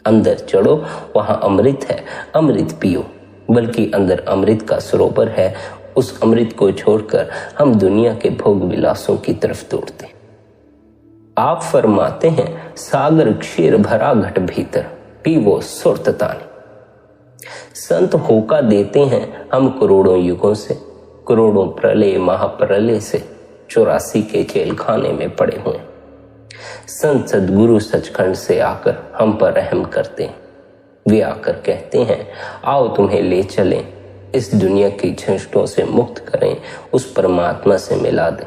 अंदर चढ़ो, वहां अमृत है, अमृत पियो। बल्कि अंदर अमृत का सरोवर है, उस अमृत को छोड़कर हम दुनिया के भोग विलासों की तरफ दौड़ते। आप फरमाते हैं, सागर क्षीर भरा घट भीतर, पीवो सुरत तानी। संत होका देते हैं हम करोड़ों युगों से, करोड़ों प्रलय महाप्रलय से 84 के जेल खाने में पड़े हुए। संत सद्गुरु सचखंड से आकर हम पर रहम करते हैं। वे आकर कहते हैं, आओ तुम्हें ले चलें, इस दुनिया की झंझटों से मुक्त करें, उस परमात्मा से मिला दें।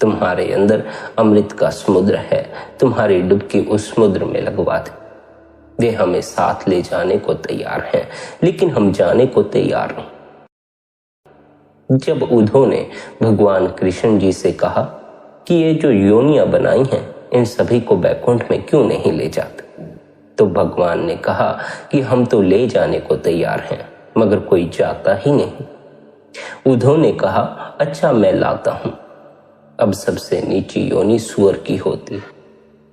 तुम्हारे अंदर अमृत का समुद्र है, तुम्हारी डुबकी उस समुद्र में लगवा दें। वे हमें साथ ले जाने को तैयार हैं, लेकिन हम जाने को तैयार नहीं। जब उद्धव ने भगवान कृष्ण जी से कहा कि ये जो योनियां बनाई हैं, इन सभी को बैकुंठ में क्यों नहीं ले जाते, तो भगवान ने कहा कि हम तो ले जाने को तैयार हैं, मगर कोई जाता ही नहीं। उद्धव ने कहा, अच्छा मैं लाता हूं। अब सबसे नीची योनि सुअर की होती।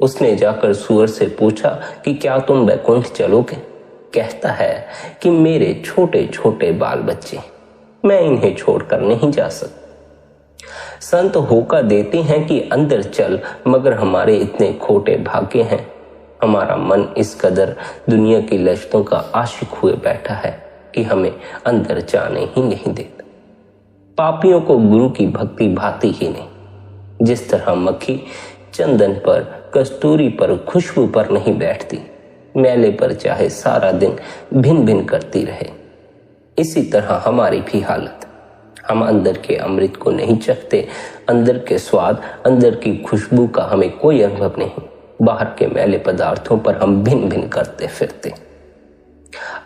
उसने जाकर सुअर से पूछा कि क्या तुम बैकुंठ चलोगे? कहता है कि मेरे छोटे छोटे बाल बच्चे, मैं इन्हें छोड़कर नहीं जा सकता। संत होका देते हैं कि अंदर चल, मगर हमारे इतने खोटे भाग्य हैं, हमारा मन इस कदर दुनिया की लज्जतों का आशिक हुए बैठा है कि हमें अंदर जाने ही नहीं देता। पापियों को गुरु की भक्ति भाती ही नहीं। जिस तरह मक्खी चंदन पर, कस्तूरी पर, खुशबू पर नहीं बैठती, मैले पर चाहे सारा दिन भिन भिन करती रहे, इसी तरह हमारी भी हालत। हम अंदर के अमृत को नहीं चखते, अंदर के स्वाद, अंदर की खुशबू का हमें कोई अनुभव नहीं। बाहर के मैले पदार्थों पर हम भिन भिन करते फिरते।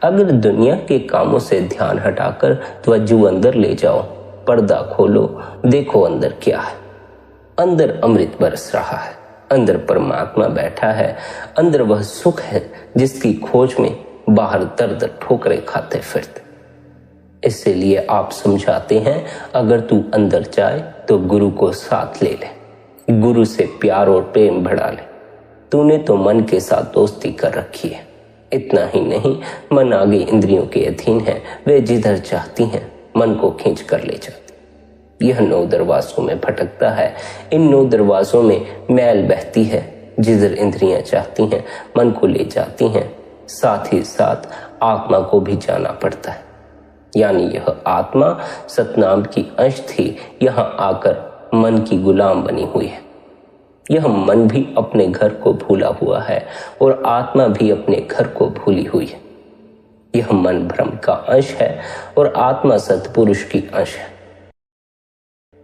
अगर दुनिया के कामों से ध्यान हटाकर तवज्जो अंदर ले जाओ, पर्दा खोलो, देखो अंदर क्या है। अंदर अमृत बरस रहा है, अंदर परमात्मा बैठा है, अंदर वह सुख है जिसकी खोज में बाहर दर्द ठोकरे खाते फिरते। इसीलिए आप समझाते हैं, अगर तू अंदर जाए तो गुरु को साथ ले ले, गुरु से प्यार और प्रेम बढ़ा ले। तूने तो मन के साथ दोस्ती कर रखी है। इतना ही नहीं, मन आगे इंद्रियों के अधीन है, वे जिधर चाहती हैं मन को खींच कर ले जाती। यह 9 दरवाजों में भटकता है। इन 9 दरवाजों में मैल बहती है, जिधर इंद्रियां चाहती हैं मन को ले जाती हैं। साथ ही साथ आत्मा को भी जाना पड़ता है, यानी यह आत्मा सतनाम की अंश थी, यहाँ आकर मन की गुलाम बनी हुई है। यह मन भी अपने घर को भूला हुआ है और आत्मा भी अपने घर को भूली हुई है। यह मन ब्रह्म का अंश है और आत्मा सतपुरुष की अंश है।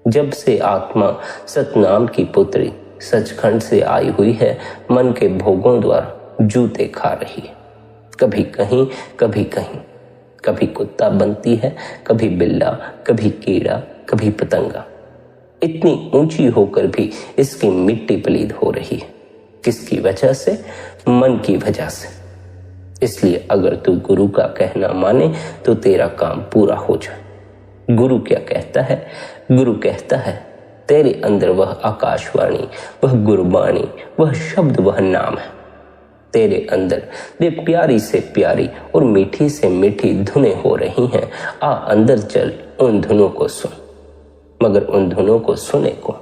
जब से आत्मा सतनाम की पुत्री सचखंड से आई हुई है, मन के भोगों द्वारा जूते खा रही है। कभी कहीं कभी कहीं, कभी कुत्ता बनती है, कभी बिल्ला, कभी कीड़ा, कभी पतंगा। इतनी ऊंची होकर भी इसकी मिट्टी पलीद हो रही है। किसकी वजह से? मन की वजह से। इसलिए अगर तू गुरु का कहना माने तो तेरा काम पूरा हो जाए। गुरु क्या कहता है? गुरु कहता है तेरे अंदर वह आकाशवाणी, वह गुरबाणी, वह शब्द, वह नाम है। तेरे अंदर वे प्यारी से प्यारी और मीठी से मीठी धुनें हो रही हैं। आ अंदर चल, उन धुनों को सुन। मगर उन धुनों को सुने को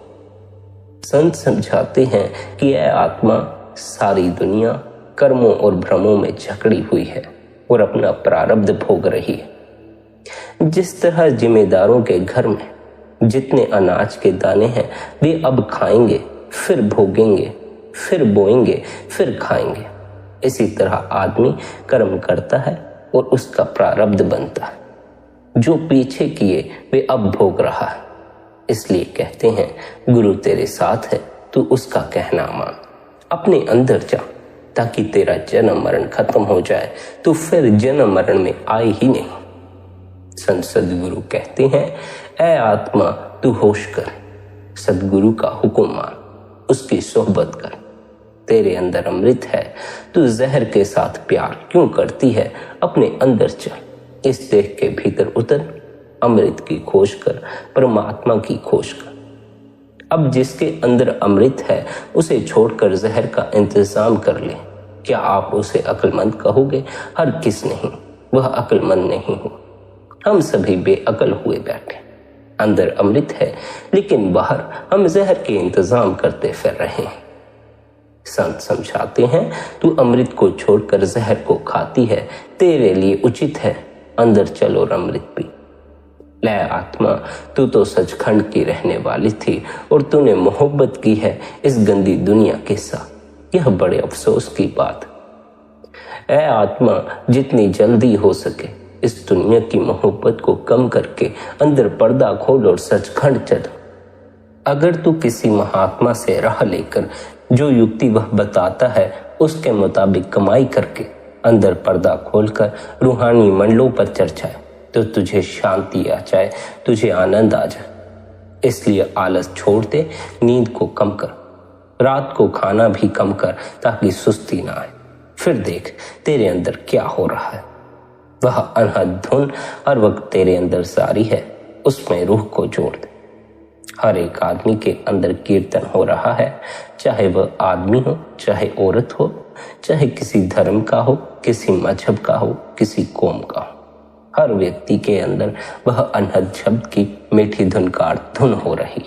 संत समझाते हैं कि यह आत्मा सारी दुनिया कर्मों और भ्रमों में जकड़ी हुई है और अपना प्रारब्ध भोग रही है। जिस तरह जिम्मेदारों के घर में जितने अनाज के दाने हैं वे अब खाएंगे, फिर भोगेंगे, फिर बोएंगे, फिर खाएंगे, इसी तरह आदमी कर्म करता है और उसका प्रारब्ध बनता है। जो पीछे किए वे अब भोग रहा है। इसलिए कहते हैं गुरु तेरे साथ है, तू उसका कहना मान। अपने अंदर जा ताकि तेरा जन्म मरण खत्म हो जाए, तू फिर जन्म मरण में आए ही नहीं। संत सदगुरु कहते हैं ऐ आत्मा तू होश कर, सदगुरु का हुक्म मान, उसकी सोहबत कर। तेरे अंदर अमृत है, तू जहर के साथ प्यार क्यों करती है? अपने अंदर चल, इस देह के भीतर उतर, अमृत की खोज कर, परमात्मा की खोज कर। अब जिसके अंदर अमृत है उसे छोड़कर जहर का इंतजाम कर ले। क्या आप उसे अक्लमंद कहोगे? हर किस नहीं, वह अक्लमंद नहीं हो। हम सभी बेअकल हुए बैठे। अंदर अमृत है लेकिन बाहर हम जहर के इंतजाम करते फिर रहे हैं। संत समझाते हैं तू अमृत को छोड़कर जहर को खाती है, तेरे लिए उचित है अंदर चलो और अमृत पी। ले आत्मा, तू तो सचखंड की रहने वाली थी और तूने मोहब्बत की है इस गंदी दुनिया के साथ। यह बड़े अफसोस की बात। ऐ आत्मा, जितनी जल्दी हो सके इस दुनिया की मोहब्बत को कम करके अंदर पर्दा खोल और सचखंड चल। अगर तू किसी महात्मा से राह लेकर जो युक्ति वह बताता है उसके मुताबिक कमाई करके अंदर पर्दा खोलकर रूहानी मंडलों पर चर्चा है तो तुझे शांति आ जाए, तुझे आनंद आ जाए। इसलिए आलस छोड़ दे, नींद को कम कर, रात को खाना भी कम कर ताकि सुस्ती ना आए। फिर देख तेरे अंदर क्या हो रहा है। वह अनहद धुन हर वक्त तेरे अंदर जारी है, उसमें रूह को जोड़ दे। हर एक आदमी के अंदर कीर्तन हो रहा है, चाहे वह आदमी हो, चाहे औरत हो, चाहे किसी धर्म का हो, किसी मजहब का हो, किसी कौम का हो। हर व्यक्ति के अंदर वह अनहद शब्द की मीठी धुनकार धुन हो रही।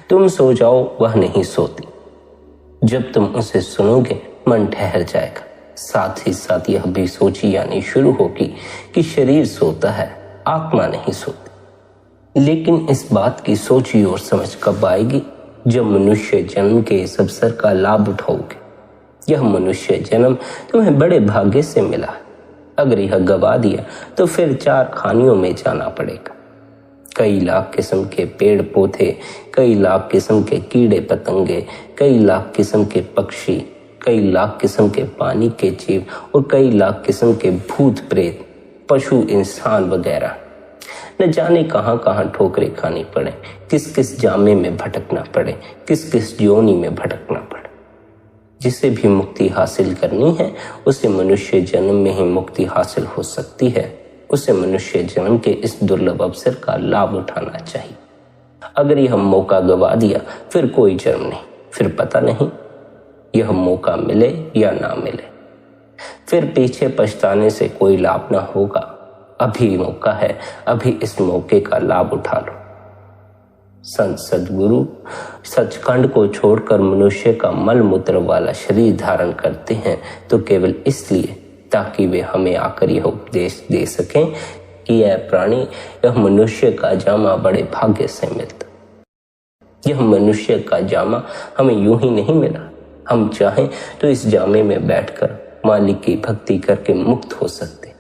तुम सो जाओ, वह नहीं सोती। जब तुम उसे सुनोगे मन ठहर जाएगा। साथ ही साथ यह भी सोची यानी शुरू होगी कि शरीर सोता है, आत्मा नहीं सोती। लेकिन इस बात की सोची और समझ कब आएगी? जब मनुष्य जन्म के इस अवसर का लाभ उठाओगे। यह मनुष्य जन्म तुम्हें बड़े भाग्य से मिला है। अगर यह गवा दिया तो फिर 4 खानियों में जाना पड़ेगा। कई लाख किस्म के पेड़ पौधे, कई लाख किस्म के कीड़े पतंगे, कई लाख किस्म के पक्षी, कई लाख किस्म के पानी के जीव और कई लाख किस्म के भूत प्रेत, पशु, इंसान वगैरह। न जाने कहाँ कहाँ ठोकरें खानी पड़े, किस किस जामे में भटकना पड़े, किस किस योनि में भटकना पड़े। जिसे भी मुक्ति हासिल करनी है उसे मनुष्य जन्म में ही मुक्ति हासिल हो सकती है। उसे मनुष्य जन्म के इस दुर्लभ अवसर का लाभ उठाना चाहिए। अगर यह मौका गवा दिया फिर कोई जन्म नहीं, फिर पता नहीं यह मौका मिले या ना मिले। फिर पीछे पछताने से कोई लाभ ना होगा। अभी मौका है, अभी इस मौके का लाभ उठा लो। संत सदगुरु सचखंड को छोड़कर मनुष्य का मल मूत्र वाला शरीर धारण करते हैं तो केवल इसलिए ताकि वे हमें आकर यह उपदेश दे सकें कि यह प्राणी, यह मनुष्य का जामा बड़े भाग्य से मिलता। यह मनुष्य का जामा हमें यूं ही नहीं मिला। हम चाहें तो इस जामे में बैठकर मालिक की भक्ति करके मुक्त हो सकते,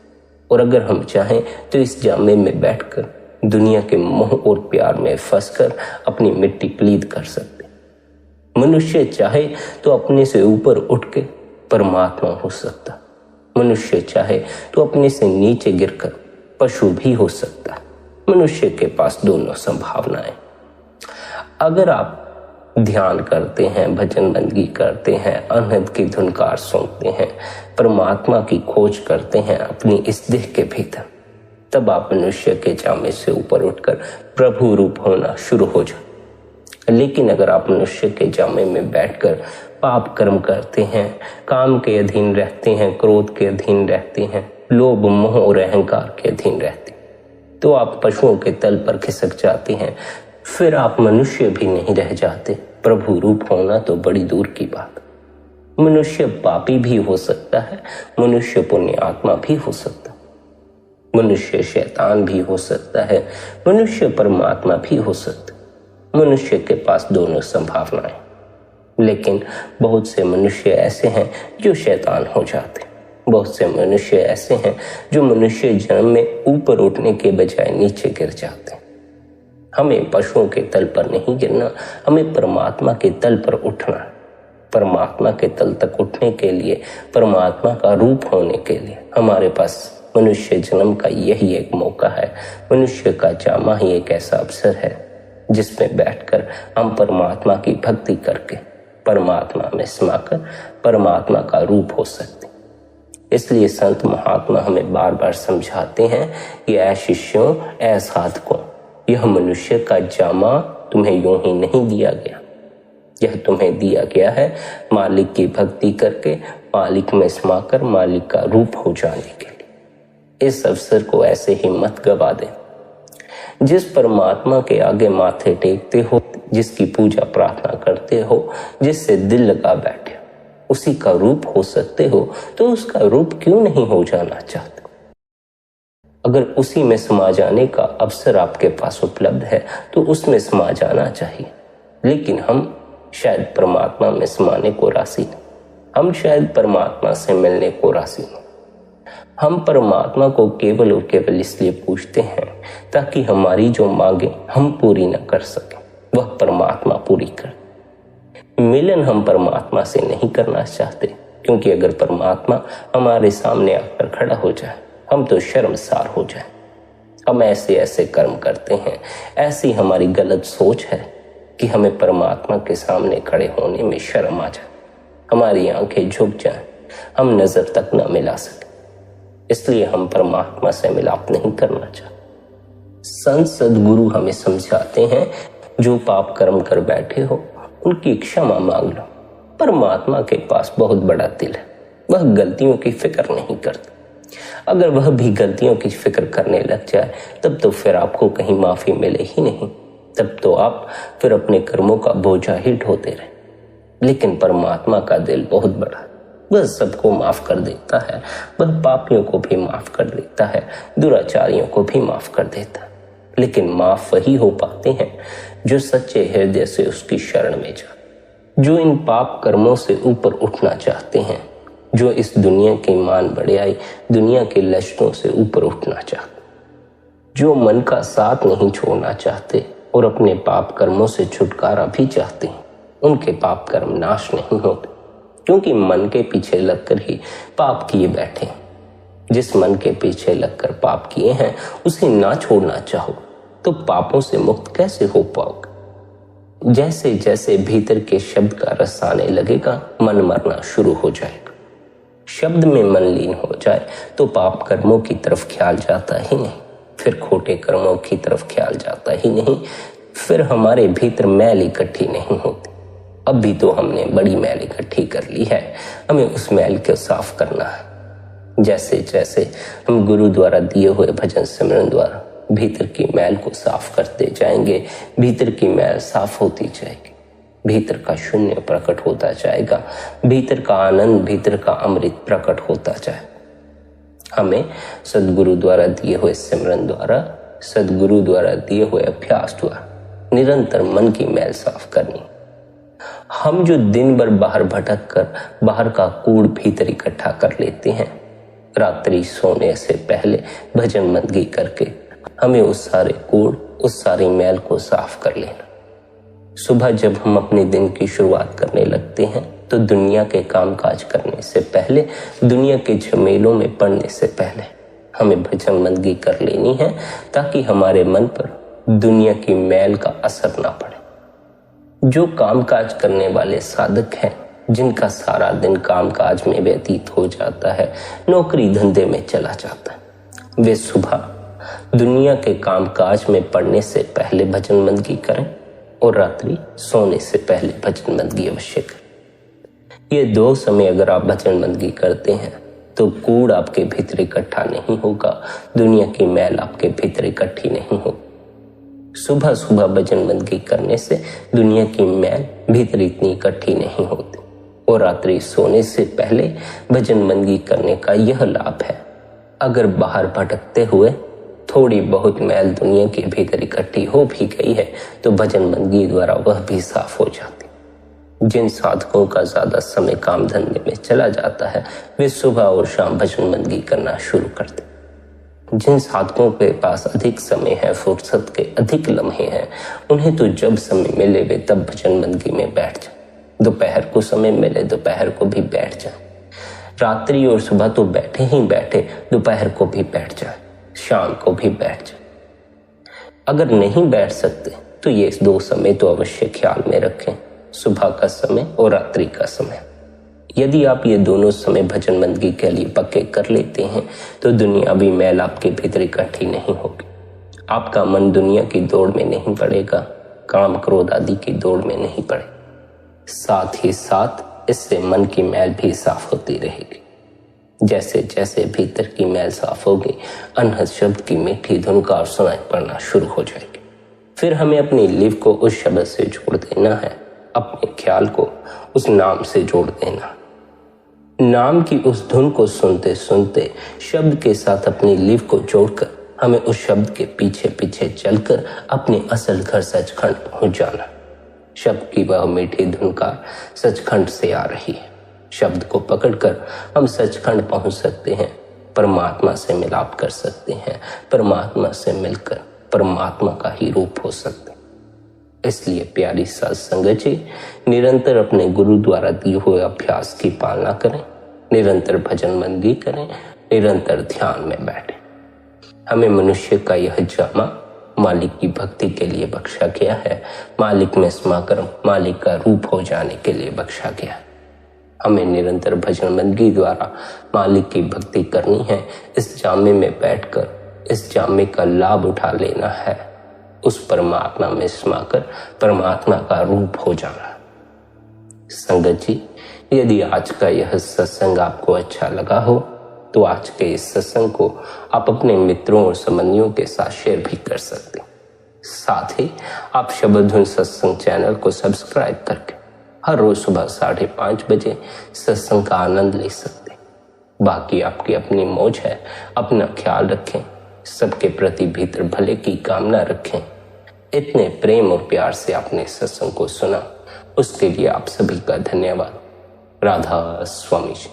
और अगर हम चाहें तो इस जामे में बैठकर दुनिया के मोह और प्यार में फंसकर अपनी मिट्टी पलीद कर सकते। मनुष्य चाहे तो अपने से ऊपर उठ के परमात्मा हो सकता, मनुष्य चाहे तो अपने से नीचे गिरकर पशु भी हो सकता। मनुष्य के पास दोनों संभावनाएं। अगर आप ध्यान करते हैं, भजन बंदगी करते हैं, अनहद की धुनकार सुनते हैं, परमात्मा की खोज करते हैं अपनी इस देह के भीतर, तब आप मनुष्य के जामे से ऊपर उठकर प्रभु रूप होना शुरू हो जाए। लेकिन अगर आप मनुष्य के जामे में बैठकर पाप कर्म करते हैं, काम के अधीन रहते हैं, क्रोध के अधीन रहते हैं, लोभ मोह और अहंकार के अधीन रहते हैं, तो आप पशुओं के तल पर खिसक जाते हैं। फिर आप मनुष्य भी नहीं रह जाते। प्रभु रूप होना तो बड़ी दूर की बात। मनुष्य पापी भी हो सकता है, मनुष्य पुण्य आत्मा भी हो सकता है, मनुष्य शैतान भी हो सकता है, मनुष्य परमात्मा भी हो सकता है। मनुष्य के पास दोनों संभावनाएं। लेकिन बहुत से मनुष्य ऐसे हैं जो शैतान हो जाते, बहुत से मनुष्य ऐसे हैं जो मनुष्य जन्म में ऊपर उठने के बजाय नीचे गिर जाते। हमें पशुओं के तल पर नहीं गिरना, हमें परमात्मा के तल पर उठना। परमात्मा के तल तक उठने के लिए, परमात्मा का रूप होने के लिए हमारे पास मनुष्य जन्म का यही एक मौका है। मनुष्य का जामा ही एक ऐसा अवसर है जिसमें बैठकर हम परमात्मा की भक्ति करके परमात्मा में समाकर परमात्मा का रूप हो सकते। इसलिए संत महात्मा हमें बार बार समझाते हैं कि ऐ शिष्यों, ऐ साधकों, यह मनुष्य का जामा तुम्हें यूं ही नहीं दिया गया। यह तुम्हें दिया गया है मालिक की भक्ति करके, मालिक में समाकर मालिक का रूप हो जाने के लिए। इस अवसर को ऐसे ही मत गवा दे। जिस परमात्मा के आगे माथे टेकते हो, जिसकी पूजा प्रार्थना करते हो, जिससे दिल लगा बैठे, उसी का रूप हो सकते हो, तो उसका रूप क्यों नहीं हो जाना चाहते? अगर उसी में समा जाने का अवसर आपके पास उपलब्ध है तो उसमें समा जाना चाहिए। लेकिन हम शायद परमात्मा में समाने को राजी नहीं, हम शायद परमात्मा से मिलने को राजी नहीं। हम परमात्मा को केवल और केवल इसलिए पूछते हैं ताकि हमारी जो मांगे हम पूरी न कर सकें, वह परमात्मा पूरी कर। मिलन हम परमात्मा से नहीं करना चाहते, क्योंकि अगर परमात्मा हमारे सामने आकर खड़ा हो जाए हम तो शर्मसार हो जाए। हम ऐसे ऐसे कर्म करते हैं, ऐसी हमारी गलत सोच है कि हमें परमात्मा के सामने खड़े होने में शर्म आ जाए, हमारी आंखें झुक जाएं, हम नजर तक न मिला सके। इसलिए हम परमात्मा से मिलाप नहीं करना चाहते। संत सदगुरु हमें समझाते हैं, जो पाप कर्म कर बैठे हो उनकी क्षमा मांग लो। परमात्मा के पास बहुत बड़ा दिल है, वह गलतियों की फिक्र नहीं करता। अगर वह भी गलतियों की फिक्र करने लग जाए तब तो फिर आपको कहीं माफी मिले ही नहीं, तब तो आप फिर अपने कर्मों का बोझा ही ढोते रहे। लेकिन परमात्मा का दिल बहुत बड़ा है, वह सबको माफ कर देता है, वह पापियों को भी माफ कर देता है, दुराचारियों को भी माफ कर देता है। लेकिन माफ वही हो पाते हैं जो सच्चे हृदय से उसकी शरण में जाते, जो इन पाप कर्मों से ऊपर उठना चाहते हैं, जो इस दुनिया की मान बढ़ियाई, दुनिया के लश्करों से ऊपर उठना चाहते, जो मन का साथ नहीं छोड़ना चाहते और अपने पाप कर्मों से छुटकारा भी चाहते हैं। उनके पाप कर्म नाश नहीं होते, क्योंकि मन के पीछे लगकर ही पाप किए बैठे हैं। जिस मन के पीछे लगकर पाप किए हैं उसे ना छोड़ना चाहो तो पापों से मुक्त कैसे हो पाओगे? जैसे जैसे भीतर के शब्द का रस आने लगेगा, मन मरना शुरू हो जाएगा। शब्द में मन लीन हो जाए तो पाप कर्मों की तरफ ख्याल जाता ही नहीं, फिर खोटे कर्मों की तरफ ख्याल जाता ही नहीं, फिर हमारे भीतर मैल इकट्ठी नहीं होती। अब भी तो हमने बड़ी मैल इकट्ठी कर ली है, हमें उस मैल को साफ करना है। जैसे जैसे हम गुरु द्वारा दिए हुए भजन सिमरन द्वारा भीतर की मैल को साफ करते जाएंगे, भीतर की मैल साफ होती जाएगी, भीतर का शून्य प्रकट होता जाएगा, भीतर का आनंद, भीतर का अमृत प्रकट होता जाएगा। हमें सदगुरु द्वारा दिए हुए सिमरन द्वारा, सदगुरु द्वारा दिए हुए अभ्यास द्वारा निरंतर मन की मैल साफ करनी। हम जो दिन भर बाहर भटक कर बाहर का कूड़ भीतर इकट्ठा कर लेते हैं, रात्रि सोने से पहले भजन मंदगी करके हमें उस सारे कूड़, उस सारी मैल को साफ कर लेना। सुबह जब हम अपने दिन की शुरुआत करने लगते हैं तो दुनिया के कामकाज करने से पहले, दुनिया के झमेलों में पड़ने से पहले हमें भजन मंदगी कर लेनी है, ताकि हमारे मन पर दुनिया की मैल का असर ना पड़े। जो कामकाज करने वाले साधक हैं, जिनका सारा दिन कामकाज में व्यतीत हो जाता है, नौकरी धंधे में चला जाता है, वे सुबह दुनिया के कामकाज में पड़ने से पहले भजन मंदगी करें और रात्रि सोने से पहले भजन मंदगी अवश्य करें। ये 2 समय अगर आप भजन मंदगी करते हैं तो कूड़ आपके भीतर इकट्ठा नहीं होगा, दुनिया की मैल आपके भीतर इकट्ठी नहीं होगी। सुबह सुबह भजन मंदगी करने से दुनिया की मैल भीतर इतनी इकट्ठी नहीं होती, और रात्रि सोने से पहले भजन मंदगी करने का यह लाभ है, अगर बाहर भटकते हुए थोड़ी बहुत मैल दुनिया के भीतर इकट्ठी हो भी गई है तो भजन मंदगी द्वारा वह भी साफ हो जाती। जिन साधकों का ज्यादा समय काम धंधे में चला जाता है, वे सुबह और शाम भजन मंदगी करना शुरू करते। जिन साधकों के पास अधिक समय है, फुर्सत के अधिक लम्हे हैं, उन्हें तो जब समय मिले वे तब भजन मंदगी में बैठ जाए। दोपहर को समय मिले दोपहर को भी बैठ जाए, रात्रि और सुबह तो बैठे ही बैठे, दोपहर को भी बैठ जाए, शाम को भी बैठ जाए। अगर नहीं बैठ सकते तो ये 2 समय तो अवश्य ख्याल में रखें, सुबह का समय और रात्रि का समय। यदि आप ये दोनों समय भजन मंदगी के लिए पक्के कर लेते हैं तो दुनियावी मैल आपके भीतर इकट्ठी नहीं होगी। आपका मन दुनिया की दौड़ में नहीं पड़ेगा, काम क्रोध आदि की दौड़ में नहीं पड़े। साथ ही साथ इससे मन की मैल भी साफ होती रहेगी। जैसे जैसे भीतर की मैल साफ होगी, अनहद शब्द की मीठी धुन का सुनाई पड़ना शुरू हो जाएगी। फिर हमें अपनी लिव को उस शब्द से जोड़ देना है, अपने ख्याल को उस नाम से जोड़ देना। नाम की उस धुन को सुनते सुनते शब्द के साथ अपनी लिव को जोड़कर हमें उस शब्द के पीछे पीछे चलकर अपने असल घर सचखंड पहुंच जाना। शब्द की वह मीठी धुनकार सचखंड से आ रही है। शब्द को पकड़कर हम सचखंड पहुंच सकते हैं, परमात्मा से मिलाप कर सकते हैं, परमात्मा से मिलकर परमात्मा का ही रूप हो सकते हैं। इसलिए प्यारी साध संगत जी, निरंतर अपने गुरु द्वारा दिए हुए अभ्यास की पालना करें, निरंतर भजन मंदगी करें, निरंतर ध्यान में बैठें। हमें मनुष्य का यह जामा मालिक की भक्ति के लिए बख्शा गया है, मालिक में समाकर मालिक का रूप हो जाने के लिए बख्शा गया है। हमें निरंतर भजन मंदगी द्वारा मालिक की भक्ति करनी है। इस जामे में बैठकर इस जामे का लाभ उठा लेना है, उस परमात्मा में समाकर परमात्मा का रूप हो जाना। संगत जी, यदि आज का यह सत्संग आपको अच्छा लगा हो तो आज के इस सत्संग को आप अपने मित्रों और संबंधियों के साथ शेयर भी कर सकते हैं। साथ ही आप शब्द धुन सत्संग चैनल को सब्सक्राइब करके हर रोज सुबह 5:30 बजे सत्संग का आनंद ले सकते हैं। बाकी आपकी अपनी मौज है, अपना ख्याल रखें, सबके प्रति भीतर भले की कामना रखें। इतने प्रेम और प्यार से आपने सत्संग को सुना, उसके लिए आप सभी का धन्यवाद। राधा स्वामी जी।